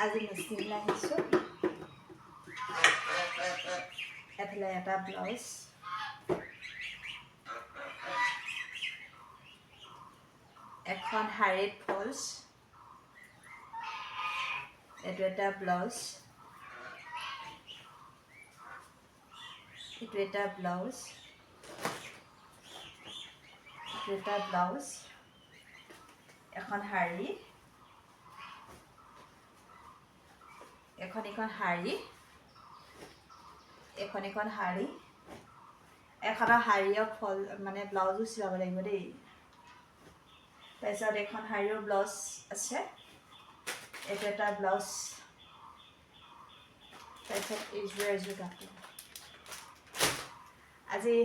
আজি মেচিন আহিছোঁ এফালে এটা ব্লাউজ এখন শাড়ীত ফলছ এইটো এটা ব্লাউজ এইটো এটা ব্লাউজ এইটো এটা ব্লাউজ এখন শাড়ী এখন শাড়ী এখন শাড়ী এখনৰ শাড়ীও ফল মানে ব্লাউজো চিলাব লাগিব দেই তাৰপিছত এখন শাড়ীও ব্লাউজ আছে এইটো এটা ব্লাউজ তাৰপিছত এযোৰ কাপোৰ আজি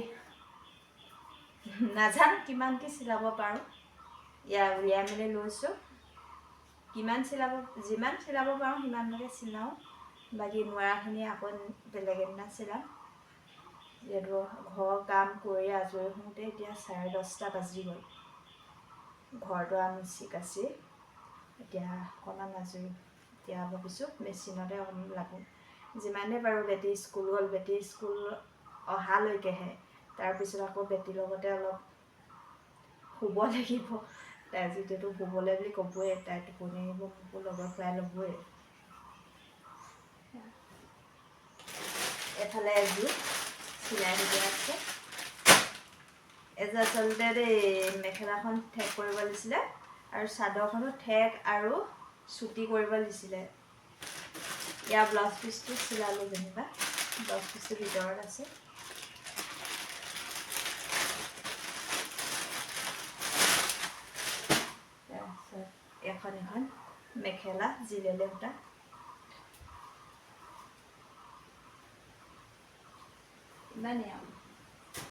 নাজানো কিমান কি চিলাব পাৰোঁ উলিয়াই মেলি লৈছোঁ কিমান চিলাব যিমান চিলাব পাৰোঁ সিমানলৈকে চিলাওঁ বাকী নোৱাৰাখিনি আকৌ বেলেগ এদিনা চিলাম যিহেতু ঘৰৰ কাম কৰি আজৰি হওঁতে এতিয়া 10:30 বাজি গ'ল ঘৰটো মুচি কাচি এতিয়া অকণমান আজৰি এতিয়া ভাবিছোঁ মেচিনতে অকণমান লাগো যিমানেই পাৰোঁ বেটী স্কুল গ'ল বেটী স্কুল অহালৈকেহে তাৰপিছত আকৌ বেটীৰ লগতে অলপ শুব লাগিব তাই যিহেতু শুবলৈ বুলি ক'বই তাই টোপনি আহিব মোকো লগত খুৱাই ল'বই এফালে এযোৰ চিলাই দিব আছে এযোৰ আচলতে দেই মেখেলাখন ঠেক কৰিব দিছিলে আৰু চাদৰখনো ঠেক আৰু চুটি কৰিব দিছিলে ইয়াৰ ব্লাউজ পিচটো চিলালোঁ যেনিবা ব্লাউজ পিচটো ভিতৰত আছে তাৰপিছত এখন মেখেলা জিলেলে সূতা ইমানেই আৰু